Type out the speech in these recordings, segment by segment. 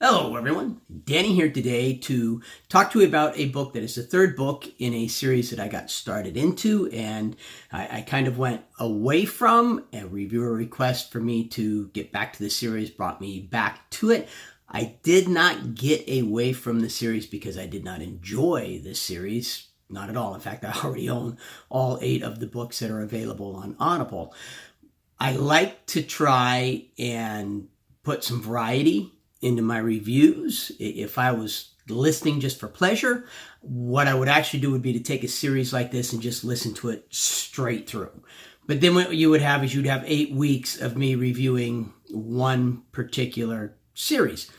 Hello everyone, Danny here today to talk to you about a book that is the third book in a series that I got started into and I kind of went away from. A reviewer request for me to get back to the series brought me back to it. I did not get away from the series because I did not enjoy the series, not at all. In fact, I already own all 8 of the books that are available on Audible. I like to try and put some variety into my reviews. If I was listening just for pleasure, what I would actually do would be to take a series like this and just listen to it straight through. But then what you would have is you'd have 8 weeks of me reviewing one particular series.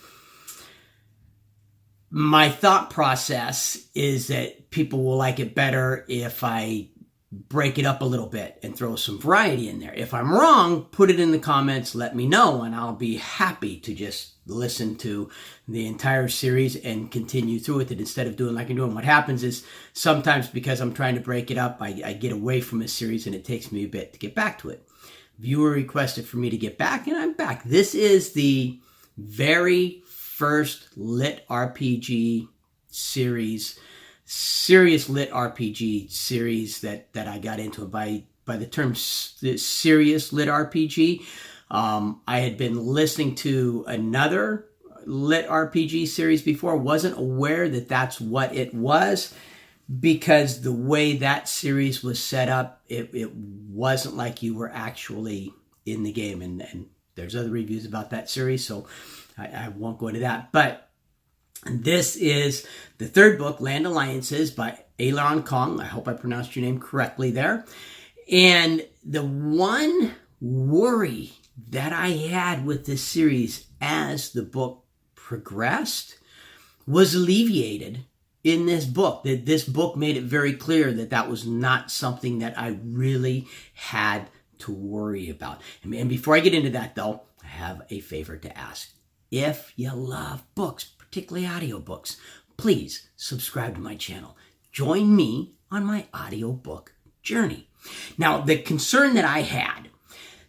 My thought process is that people will like it better if I break it up a little bit and throw some variety in there. If I'm wrong, put it in the comments, let me know, and I'll be happy to just listen to the entire series and continue through with it instead of doing like I'm doing. What happens is sometimes because I'm trying to break it up, I get away from a series and it takes me a bit to get back to it. Viewer requested for me to get back, and I'm back. This is the very first LitRPG series, serious LitRPG series that I got into. By the term serious LitRPG, I had been listening to another LitRPG series before, wasn't aware that that's what it was because the way that series was set up, it wasn't like you were actually in the game. And there's other reviews about that series, so I won't go into that. But this is the third book, Land Alliances by Aleron Kong. I hope I pronounced your name correctly there. And the one worry that I had with this series as the book progressed was alleviated in this book. That this book made it very clear that that was not something that I really had to worry about. And before I get into that, though, I have a favor to ask. If you love books, particularly audiobooks, please subscribe to my channel. Join me on my audiobook journey. Now, the concern that I had,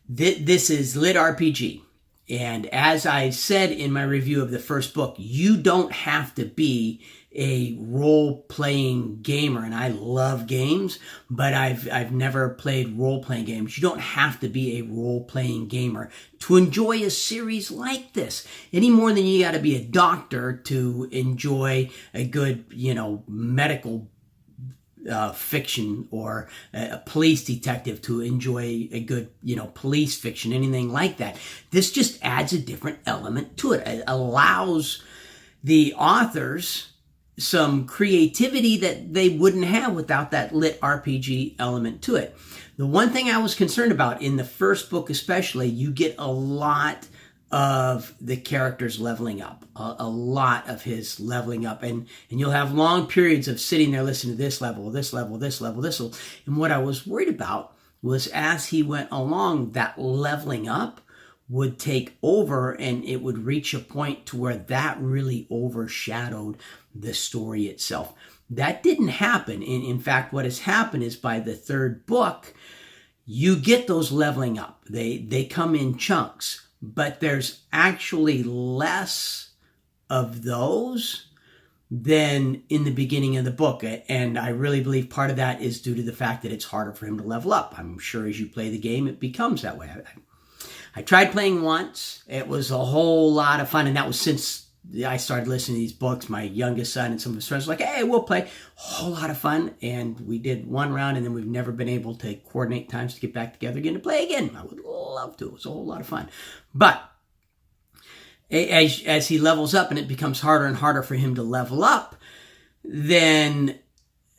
this is LitRPG. And as I said in my review of the first book, you don't have to be a role-playing gamer. And I love games, but I've never played role-playing games. You don't have to be a role-playing gamer to enjoy a series like this, any more than you got to be a doctor to enjoy a good, medical fiction, or a police detective to enjoy a good, police fiction, anything like that. This just adds a different element to it. It allows the authors some creativity that they wouldn't have without that LitRPG element to it. The one thing I was concerned about in the first book especially, you get a lot of the characters leveling up, a lot of his leveling up, and you'll have long periods of sitting there listening to this level, this level, this level, this level. And what I was worried about was as he went along, that leveling up would take over and it would reach a point to where that really overshadowed the story itself. That didn't happen. In fact, what has happened is by the third book, you get those leveling up. They come in chunks, but there's actually less of those than in the beginning of the book. And I really believe part of that is due to the fact that it's harder for him to level up. I'm sure as you play the game, it becomes that way. I tried playing once. It was a whole lot of fun, and that was since I started listening to these books. My youngest son and some of his friends were like, hey, we'll play. A whole lot of fun, and we did one round, and then we've never been able to coordinate times to get back together again to play again. I would love to. It was a whole lot of fun. But as he levels up and it becomes harder and harder for him to level up, then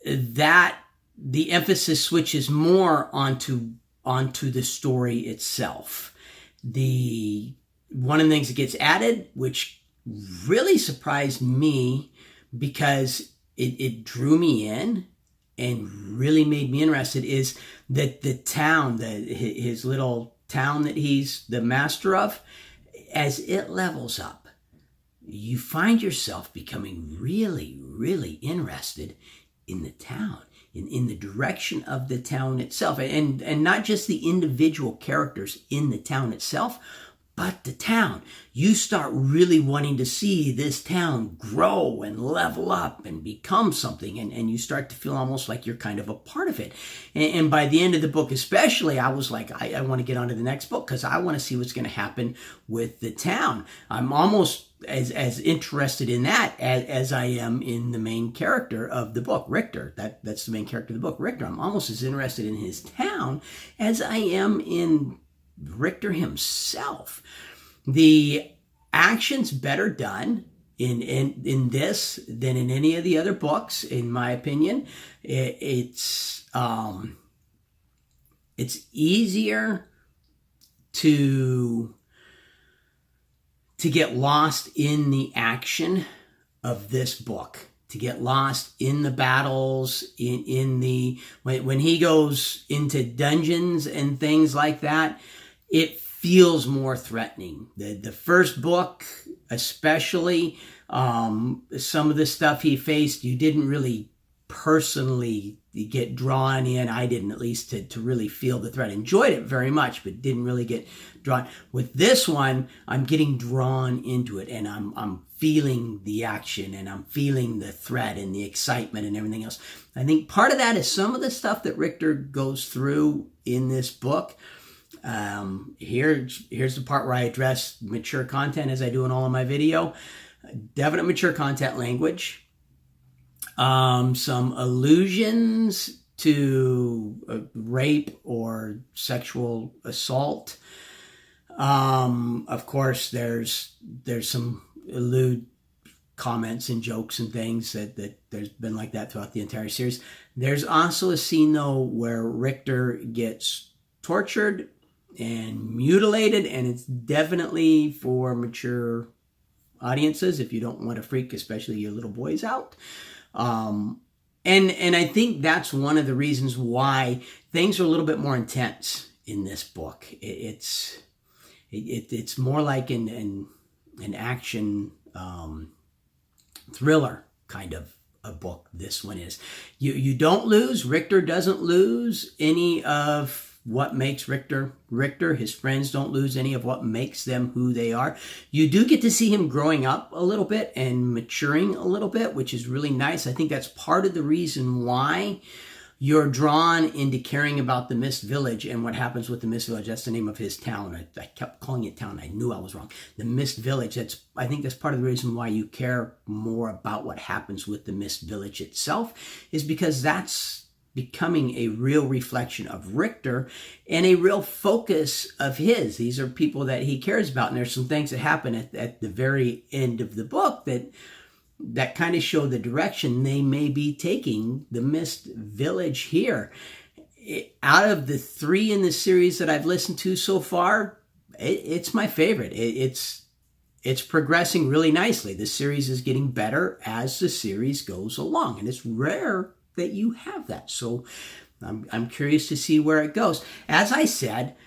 the emphasis switches more onto the story itself. One of the things that gets added, which really surprised me because it drew me in and really made me interested, is that the town, his little town that he's the master of, as it levels up, you find yourself becoming really, really interested in the town, in the direction of the town itself, and not just the individual characters in the town itself, but the town. You start really wanting to see this town grow and level up and become something, and you start to feel almost like you're kind of a part of it. And by the end of the book especially, I was like, I want to get on to the next book because I want to see what's going to happen with the town. I'm almost as interested in that as I am in the main character of the book, Richter. That's the main character of the book, Richter. I'm almost as interested in his town as I am in Richter himself. The action's better done in this than in any of the other books, in my opinion. It's easier to get lost in the action of this book, to get lost in the battles, in the when he goes into dungeons and things like that. It feels more threatening. The first book, especially, some of the stuff he faced, you didn't really personally get drawn in. I didn't, at least, to really feel the threat. Enjoyed it very much, but didn't really get drawn. With this one, I'm getting drawn into it, and I'm feeling the action, and I'm feeling the threat and the excitement and everything else. I think part of that is some of the stuff that Richter goes through in this book. Here's the part where I address mature content, as I do in all of my video. Definite mature content language. Some allusions to rape or sexual assault. Of course, there's some allude comments and jokes and things that there's been like that throughout the entire series. There's also a scene, though, where Richter gets tortured and mutilated, and it's definitely for mature audiences if you don't want to freak especially your little boys out. And I think that's one of the reasons why things are a little bit more intense in this book. It's more like an action thriller kind of a book. This one is. You don't lose. Richter doesn't lose any of what makes Richter. His friends don't lose any of what makes them who they are. You do get to see him growing up a little bit and maturing a little bit, which is really nice. I think that's part of the reason why you're drawn into caring about the Mist Village and what happens with the Mist Village. That's the name of his town. I kept calling it town. I knew I was wrong. The Mist Village. I think that's part of the reason why you care more about what happens with the Mist Village itself, is because that's becoming a real reflection of Richter and a real focus of his. These are people that he cares about, and there's some things that happen at the very end of the book that kind of show the direction they may be taking the Mist Village here. Out of the 3 in the series that I've listened to so far, it's my favorite. It's progressing really nicely. The series is getting better as the series goes along, and it's rare that you have that. So I'm curious to see where it goes. As I said,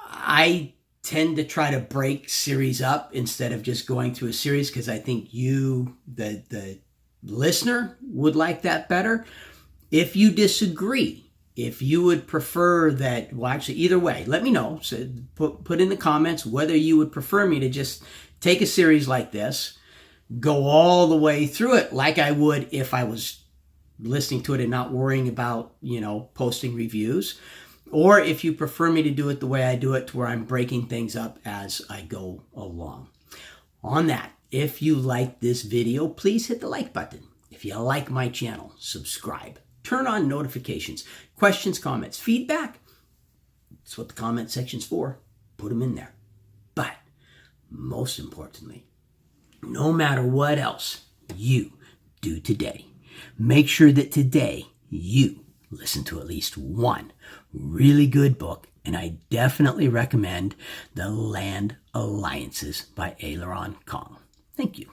I tend to try to break series up instead of just going through a series, because I think you, the listener, would like that better. If you disagree, if you would prefer that, well, actually, either way, let me know. So put in the comments whether you would prefer me to just take a series like this, go all the way through it like I would if I was listening to it and not worrying about, posting reviews, or if you prefer me to do it the way I do it, to where I'm breaking things up as I go along. On that, if you like this video, please hit the like button. If you like my channel, subscribe. Turn on notifications. Questions, comments, feedback. That's what the comment section's for. Put them in there. But most importantly, no matter what else you do today, make sure that today you listen to at least one really good book, and I definitely recommend The Land Alliances by Aleron Kong. Thank you.